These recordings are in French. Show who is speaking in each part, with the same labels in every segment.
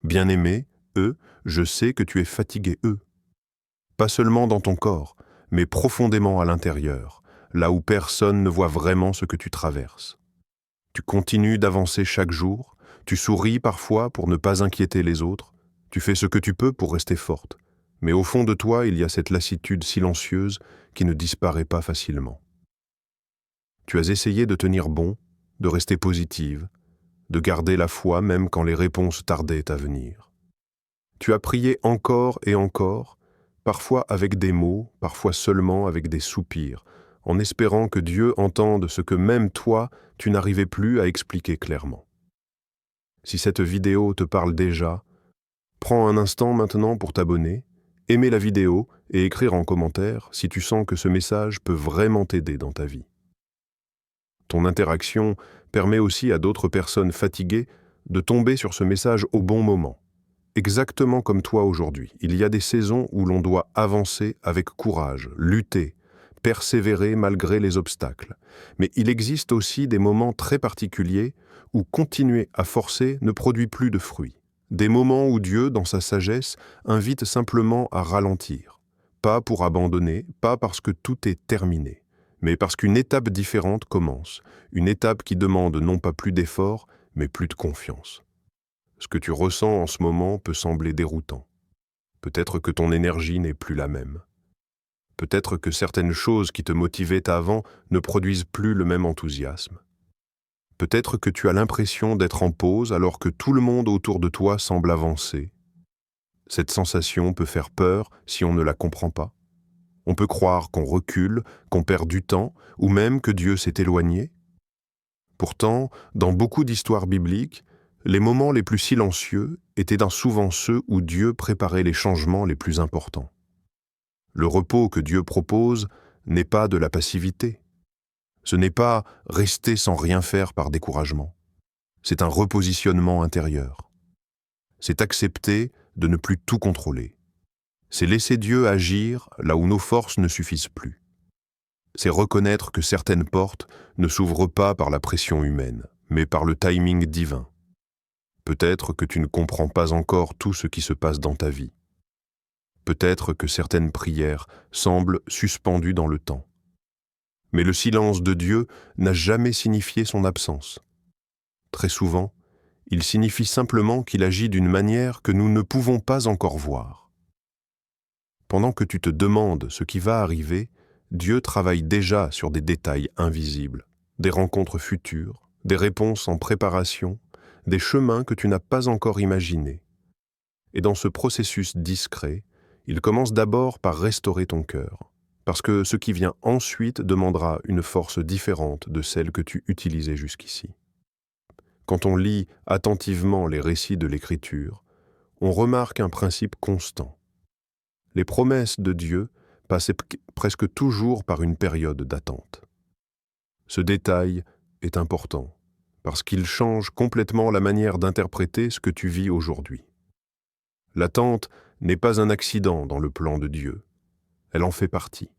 Speaker 1: Bien-aimé, je sais que tu es fatigué, pas seulement dans ton corps, mais profondément à l'intérieur, là où personne ne voit vraiment ce que tu traverses. Tu continues d'avancer chaque jour, tu souris parfois pour ne pas inquiéter les autres, tu fais ce que tu peux pour rester forte, mais au fond de toi, il y a cette lassitude silencieuse qui ne disparaît pas facilement. Tu as essayé de tenir bon, de rester positive, de garder la foi même quand les réponses tardaient à venir. Tu as prié encore et encore, parfois avec des mots, parfois seulement avec des soupirs, en espérant que Dieu entende ce que même toi, tu n'arrivais plus à expliquer clairement. Si cette vidéo te parle déjà, prends un instant maintenant pour t'abonner, aimer la vidéo et écrire en commentaire si tu sens que ce message peut vraiment t'aider dans ta vie. Ton interaction permet aussi à d'autres personnes fatiguées de tomber sur ce message au bon moment. Exactement comme toi aujourd'hui, il y a des saisons où l'on doit avancer avec courage, lutter, persévérer malgré les obstacles. Mais il existe aussi des moments très particuliers où continuer à forcer ne produit plus de fruits. Des moments où Dieu, dans sa sagesse, invite simplement à ralentir. Pas pour abandonner, pas parce que tout est terminé, mais parce qu'une étape différente commence, une étape qui demande non pas plus d'efforts, mais plus de confiance. Ce que tu ressens en ce moment peut sembler déroutant. Peut-être que ton énergie n'est plus la même. Peut-être que certaines choses qui te motivaient avant ne produisent plus le même enthousiasme. Peut-être que tu as l'impression d'être en pause alors que tout le monde autour de toi semble avancer. Cette sensation peut faire peur si on ne la comprend pas. On peut croire qu'on recule, qu'on perd du temps, ou même que Dieu s'est éloigné. Pourtant, dans beaucoup d'histoires bibliques, les moments les plus silencieux étaient souvent ceux où Dieu préparait les changements les plus importants. Le repos que Dieu propose n'est pas de la passivité. Ce n'est pas rester sans rien faire par découragement. C'est un repositionnement intérieur. C'est accepter de ne plus tout contrôler. C'est laisser Dieu agir là où nos forces ne suffisent plus. C'est reconnaître que certaines portes ne s'ouvrent pas par la pression humaine, mais par le timing divin. Peut-être que tu ne comprends pas encore tout ce qui se passe dans ta vie. Peut-être que certaines prières semblent suspendues dans le temps. Mais le silence de Dieu n'a jamais signifié son absence. Très souvent, il signifie simplement qu'il agit d'une manière que nous ne pouvons pas encore voir. Pendant que tu te demandes ce qui va arriver, Dieu travaille déjà sur des détails invisibles, des rencontres futures, des réponses en préparation, des chemins que tu n'as pas encore imaginés. Et dans ce processus discret, il commence d'abord par restaurer ton cœur, parce que ce qui vient ensuite demandera une force différente de celle que tu utilisais jusqu'ici. Quand on lit attentivement les récits de l'Écriture, on remarque un principe constant. Les promesses de Dieu passaient presque toujours par une période d'attente. Ce détail est important, parce qu'il change complètement la manière d'interpréter ce que tu vis aujourd'hui. L'attente n'est pas un accident dans le plan de Dieu, elle en fait partie.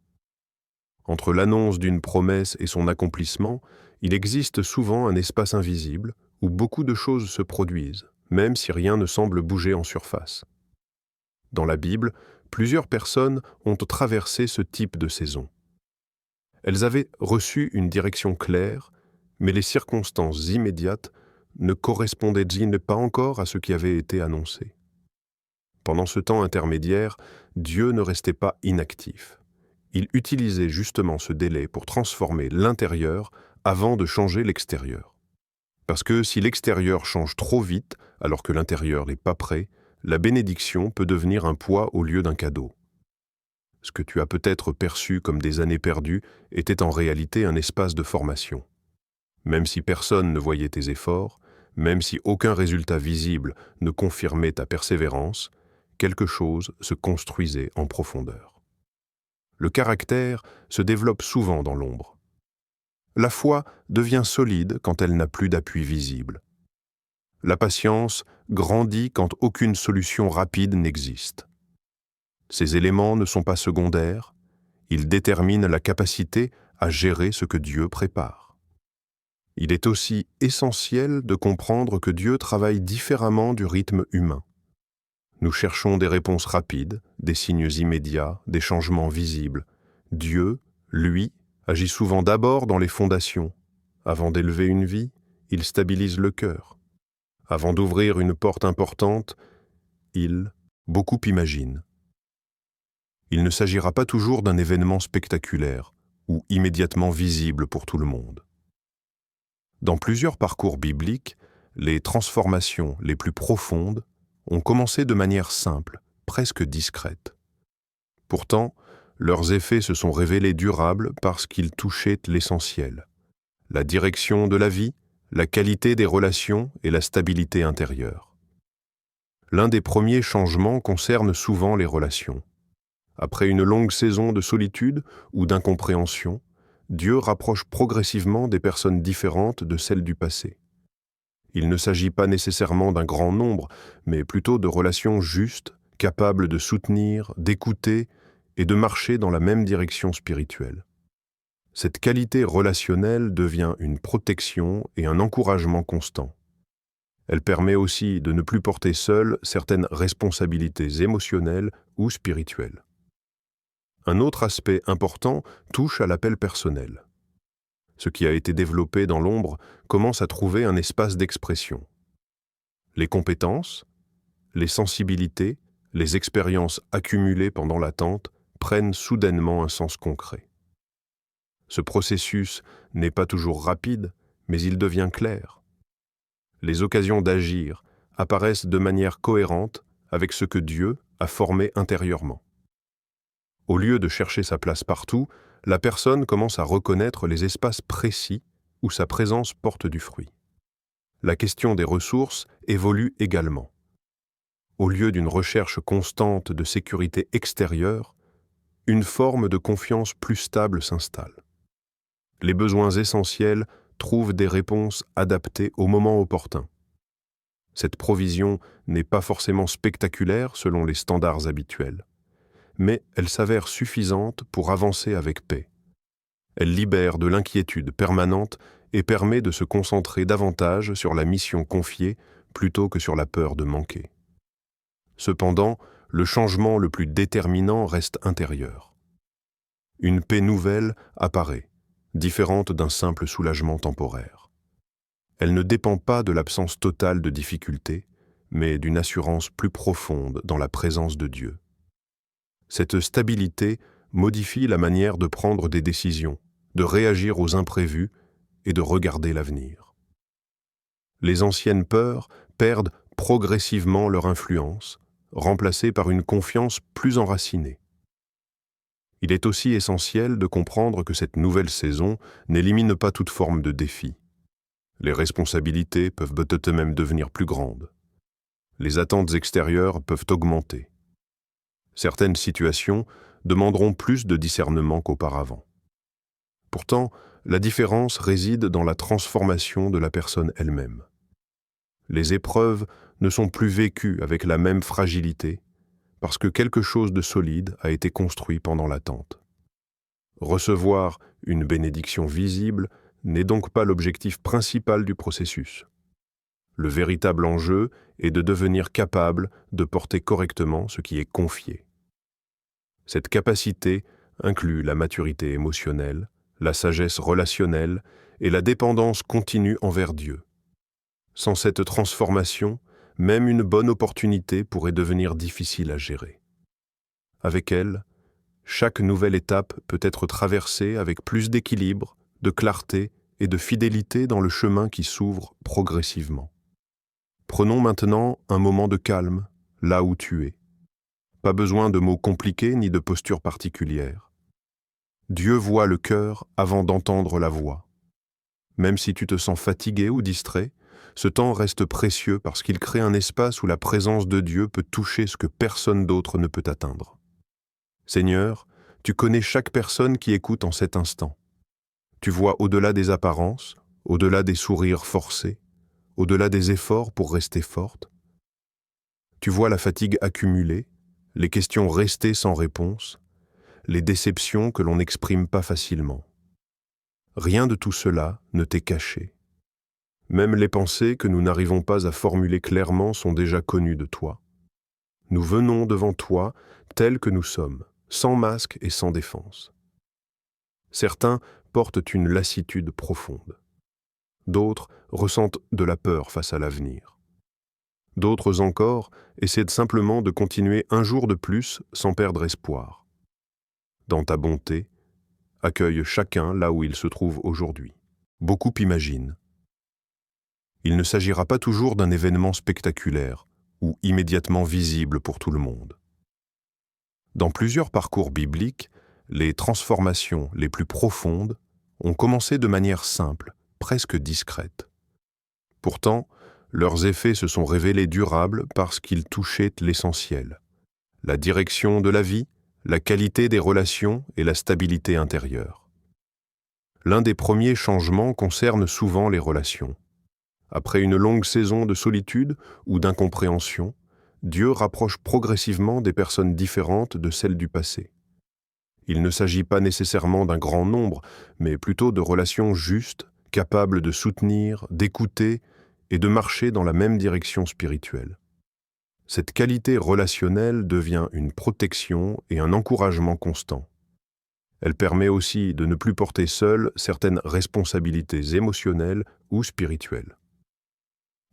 Speaker 1: Entre l'annonce d'une promesse et son accomplissement, il existe souvent un espace invisible où beaucoup de choses se produisent, même si rien ne semble bouger en surface. Dans la Bible, plusieurs personnes ont traversé ce type de saison. Elles avaient reçu une direction claire, mais les circonstances immédiates ne correspondaient pas encore à ce qui avait été annoncé. Pendant ce temps intermédiaire, Dieu ne restait pas inactif. Il utilisait justement ce délai pour transformer l'intérieur avant de changer l'extérieur. Parce que si l'extérieur change trop vite, alors que l'intérieur n'est pas prêt, la bénédiction peut devenir un poids au lieu d'un cadeau. Ce que tu as peut-être perçu comme des années perdues était en réalité un espace de formation. Même si personne ne voyait tes efforts, même si aucun résultat visible ne confirmait ta persévérance, quelque chose se construisait en profondeur. Le caractère se développe souvent dans l'ombre. La foi devient solide quand elle n'a plus d'appui visible. La patience grandit quand aucune solution rapide n'existe. Ces éléments ne sont pas secondaires, ils déterminent la capacité à gérer ce que Dieu prépare. Il est aussi essentiel de comprendre que Dieu travaille différemment du rythme humain. Nous cherchons des réponses rapides, des signes immédiats, des changements visibles. Dieu, lui, agit souvent d'abord dans les fondations. Avant d'élever une vie, il stabilise le cœur. Avant d'ouvrir une porte importante, beaucoup imaginent. Il ne s'agira pas toujours d'un événement spectaculaire ou immédiatement visible pour tout le monde. Dans plusieurs parcours bibliques, les transformations les plus profondes ont commencé de manière simple, presque discrète. Pourtant, leurs effets se sont révélés durables parce qu'ils touchaient l'essentiel: la direction de la vie, la qualité des relations et la stabilité intérieure. L'un des premiers changements concerne souvent les relations. Après une longue saison de solitude ou d'incompréhension, Dieu rapproche progressivement des personnes différentes de celles du passé. Il ne s'agit pas nécessairement d'un grand nombre, mais plutôt de relations justes, capables de soutenir, d'écouter et de marcher dans la même direction spirituelle. Cette qualité relationnelle devient une protection et un encouragement constant. Elle permet aussi de ne plus porter seule certaines responsabilités émotionnelles ou spirituelles. Un autre aspect important touche à l'appel personnel. Ce qui a été développé dans l'ombre commence à trouver un espace d'expression. Les compétences, les sensibilités, les expériences accumulées pendant l'attente prennent soudainement un sens concret. Ce processus n'est pas toujours rapide, mais il devient clair. Les occasions d'agir apparaissent de manière cohérente avec ce que Dieu a formé intérieurement. Au lieu de chercher sa place partout, la personne commence à reconnaître les espaces précis où sa présence porte du fruit. La question des ressources évolue également. Au lieu d'une recherche constante de sécurité extérieure, une forme de confiance plus stable s'installe. Les besoins essentiels trouvent des réponses adaptées au moment opportun. Cette provision n'est pas forcément spectaculaire selon les standards habituels, mais elle s'avère suffisante pour avancer avec paix. Elle libère de l'inquiétude permanente et permet de se concentrer davantage sur la mission confiée plutôt que sur la peur de manquer. Cependant, le changement le plus déterminant reste intérieur. Une paix nouvelle apparaît, différente d'un simple soulagement temporaire. Elle ne dépend pas de l'absence totale de difficultés, mais d'une assurance plus profonde dans la présence de Dieu. Cette stabilité modifie la manière de prendre des décisions, de réagir aux imprévus et de regarder l'avenir. Les anciennes peurs perdent progressivement leur influence, remplacée par une confiance plus enracinée. Il est aussi essentiel de comprendre que cette nouvelle saison n'élimine pas toute forme de défi. Les responsabilités peuvent peut-être même devenir plus grandes. Les attentes extérieures peuvent augmenter. Certaines situations demanderont plus de discernement qu'auparavant. Pourtant, la différence réside dans la transformation de la personne elle-même. Les épreuves ne sont plus vécues avec la même fragilité parce que quelque chose de solide a été construit pendant l'attente. Recevoir une bénédiction visible n'est donc pas l'objectif principal du processus. Le véritable enjeu est de devenir capable de porter correctement ce qui est confié. Cette capacité inclut la maturité émotionnelle, la sagesse relationnelle et la dépendance continue envers Dieu. Sans cette transformation, même une bonne opportunité pourrait devenir difficile à gérer. Avec elle, chaque nouvelle étape peut être traversée avec plus d'équilibre, de clarté et de fidélité dans le chemin qui s'ouvre progressivement. Prenons maintenant un moment de calme, là où tu es. Pas besoin de mots compliqués ni de postures particulières. Dieu voit le cœur avant d'entendre la voix. Même si tu te sens fatigué ou distrait, ce temps reste précieux parce qu'il crée un espace où la présence de Dieu peut toucher ce que personne d'autre ne peut atteindre. Seigneur, tu connais chaque personne qui écoute en cet instant. Tu vois au-delà des apparences, au-delà des sourires forcés, au-delà des efforts pour rester forte. Tu vois la fatigue accumulée, les questions restées sans réponse, les déceptions que l'on n'exprime pas facilement. Rien de tout cela ne t'est caché. Même les pensées que nous n'arrivons pas à formuler clairement sont déjà connues de toi. Nous venons devant toi tels que nous sommes, sans masque et sans défense. Certains portent une lassitude profonde. D'autres ressentent de la peur face à l'avenir. D'autres encore essaient simplement de continuer un jour de plus sans perdre espoir. Dans ta bonté, accueille chacun là où il se trouve aujourd'hui. Beaucoup imaginent. Il ne s'agira pas toujours d'un événement spectaculaire ou immédiatement visible pour tout le monde. Dans plusieurs parcours bibliques, les transformations les plus profondes ont commencé de manière simple, presque discrète. Pourtant, leurs effets se sont révélés durables parce qu'ils touchaient l'essentiel: la direction de la vie, la qualité des relations et la stabilité intérieure. L'un des premiers changements concerne souvent les relations. Après une longue saison de solitude ou d'incompréhension, Dieu rapproche progressivement des personnes différentes de celles du passé. Il ne s'agit pas nécessairement d'un grand nombre, mais plutôt de relations justes, capables de soutenir, d'écouter et de marcher dans la même direction spirituelle. Cette qualité relationnelle devient une protection et un encouragement constant. Elle permet aussi de ne plus porter seule certaines responsabilités émotionnelles ou spirituelles.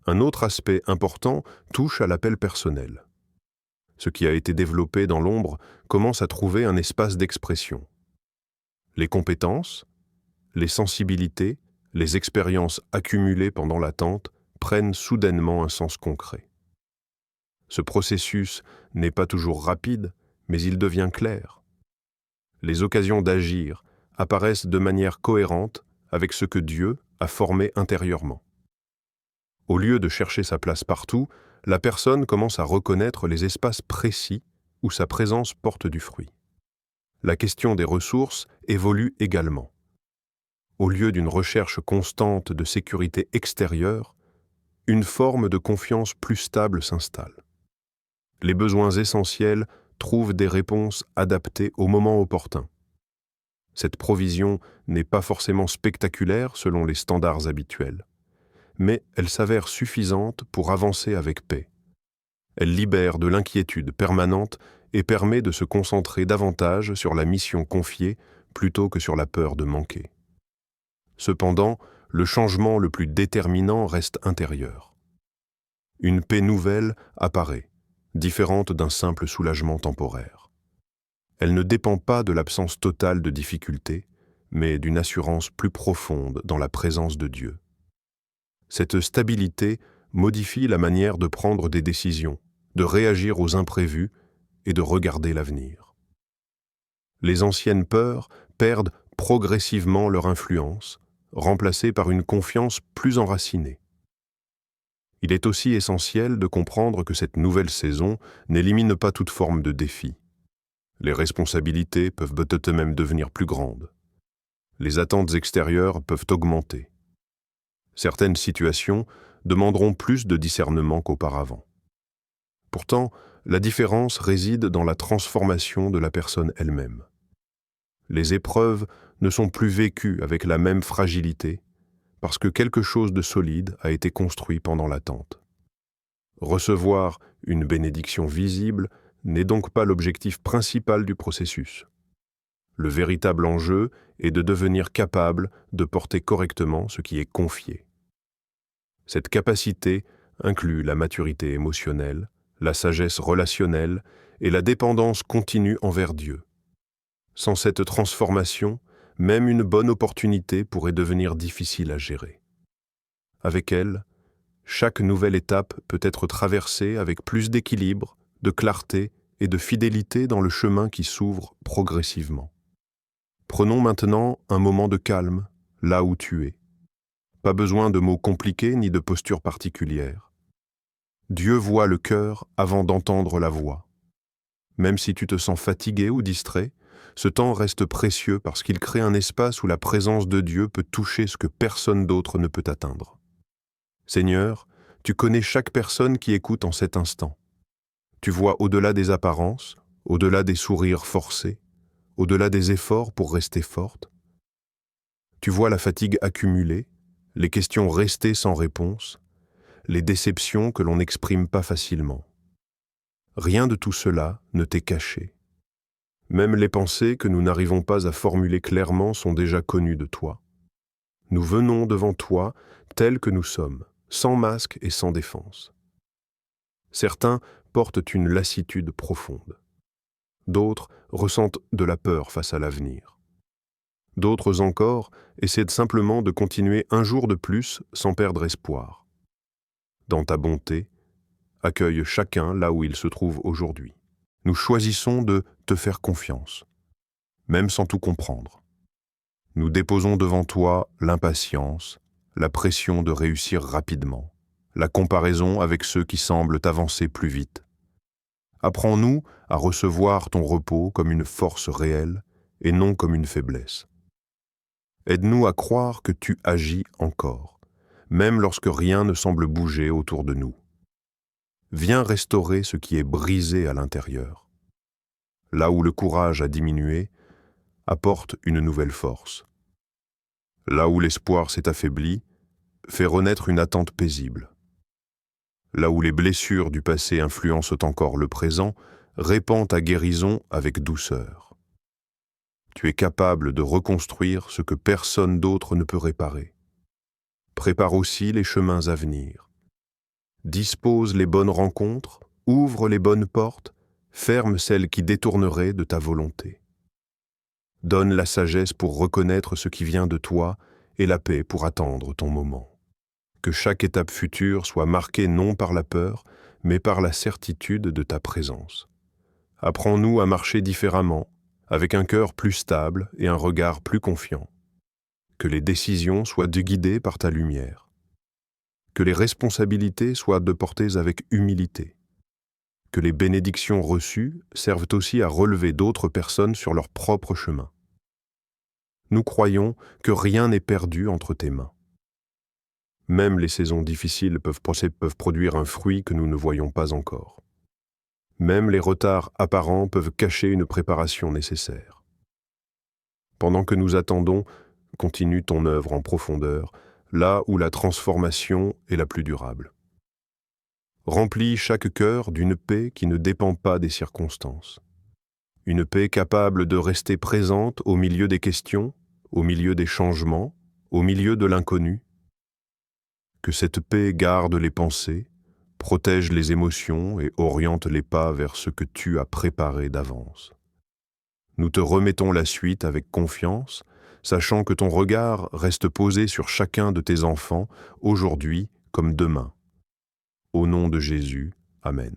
Speaker 1: Un autre aspect important touche à l'appel personnel. Ce qui a été développé dans l'ombre commence à trouver un espace d'expression. Les compétences, les sensibilités, les expériences accumulées pendant l'attente prennent soudainement un sens concret. Ce processus n'est pas toujours rapide, mais il devient clair. Les occasions d'agir apparaissent de manière cohérente avec ce que Dieu a formé intérieurement. Au lieu de chercher sa place partout, la personne commence à reconnaître les espaces précis où sa présence porte du fruit. La question des ressources évolue également. Au lieu d'une recherche constante de sécurité extérieure, une forme de confiance plus stable s'installe. Les besoins essentiels trouvent des réponses adaptées au moment opportun. Cette provision n'est pas forcément spectaculaire selon les standards habituels, mais elle s'avère suffisante pour avancer avec paix. Elle libère de l'inquiétude permanente et permet de se concentrer davantage sur la mission confiée plutôt que sur la peur de manquer. Cependant, le changement le plus déterminant reste intérieur. Une paix nouvelle apparaît, différente d'un simple soulagement temporaire. Elle ne dépend pas de l'absence totale de difficultés, mais d'une assurance plus profonde dans la présence de Dieu. Cette stabilité modifie la manière de prendre des décisions, de réagir aux imprévus et de regarder l'avenir. Les anciennes peurs perdent progressivement leur influence, remplacée par une confiance plus enracinée. Il est aussi essentiel de comprendre que cette nouvelle saison n'élimine pas toute forme de défi. Les responsabilités peuvent peut-être même devenir plus grandes. Les attentes extérieures peuvent augmenter. Certaines situations demanderont plus de discernement qu'auparavant. Pourtant, la différence réside dans la transformation de la personne elle-même. Les épreuves ne sont plus vécues avec la même fragilité parce que quelque chose de solide a été construit pendant l'attente. Recevoir une bénédiction visible n'est donc pas l'objectif principal du processus. Le véritable enjeu est de devenir capable de porter correctement ce qui est confié. Cette capacité inclut la maturité émotionnelle, la sagesse relationnelle et la dépendance continue envers Dieu. Sans cette transformation, même une bonne opportunité pourrait devenir difficile à gérer. Avec elle, chaque nouvelle étape peut être traversée avec plus d'équilibre, de clarté et de fidélité dans le chemin qui s'ouvre progressivement. Prenons maintenant un moment de calme, là où tu es. Pas besoin de mots compliqués ni de postures particulières. Dieu voit le cœur avant d'entendre la voix. Même si tu te sens fatigué ou distrait, ce temps reste précieux parce qu'il crée un espace où la présence de Dieu peut toucher ce que personne d'autre ne peut atteindre. Seigneur, tu connais chaque personne qui écoute en cet instant. Tu vois au-delà des apparences, au-delà des sourires forcés, au-delà des efforts pour rester forte. Tu vois la fatigue accumulée, les questions restées sans réponse, les déceptions que l'on n'exprime pas facilement. Rien de tout cela ne t'est caché. Même les pensées que nous n'arrivons pas à formuler clairement sont déjà connues de toi. Nous venons devant toi tels que nous sommes, sans masque et sans défense. Certains portent une lassitude profonde. D'autres ressentent de la peur face à l'avenir. D'autres encore essaient simplement de continuer un jour de plus sans perdre espoir. Dans ta bonté, accueille chacun là où il se trouve aujourd'hui. Nous choisissons de te faire confiance, même sans tout comprendre. Nous déposons devant toi l'impatience, la pression de réussir rapidement, la comparaison avec ceux qui semblent avancer plus vite. Apprends-nous à recevoir ton repos comme une force réelle et non comme une faiblesse. Aide-nous à croire que tu agis encore, même lorsque rien ne semble bouger autour de nous. Viens restaurer ce qui est brisé à l'intérieur. Là où le courage a diminué, apporte une nouvelle force. Là où l'espoir s'est affaibli, fais renaître une attente paisible. Là où les blessures du passé influencent encore le présent, répands ta guérison avec douceur. Tu es capable de reconstruire ce que personne d'autre ne peut réparer. Prépare aussi les chemins à venir. Dispose les bonnes rencontres, ouvre les bonnes portes, ferme celles qui détourneraient de ta volonté. Donne la sagesse pour reconnaître ce qui vient de toi et la paix pour attendre ton moment. Que chaque étape future soit marquée non par la peur, mais par la certitude de ta présence. Apprends-nous à marcher différemment, avec un cœur plus stable et un regard plus confiant. Que les décisions soient guidées par ta lumière. Que les responsabilités soient portées avec humilité. Que les bénédictions reçues servent aussi à relever d'autres personnes sur leur propre chemin. Nous croyons que rien n'est perdu entre tes mains. Même les saisons difficiles peuvent produire un fruit que nous ne voyons pas encore. Même les retards apparents peuvent cacher une préparation nécessaire. Pendant que nous attendons, continue ton œuvre en profondeur, là où la transformation est la plus durable. Remplis chaque cœur d'une paix qui ne dépend pas des circonstances. Une paix capable de rester présente au milieu des questions, au milieu des changements, au milieu de l'inconnu. Que cette paix garde les pensées, protège les émotions et oriente les pas vers ce que tu as préparé d'avance. Nous te remettons la suite avec confiance, sachant que ton regard reste posé sur chacun de tes enfants, aujourd'hui comme demain. Au nom de Jésus, Amen.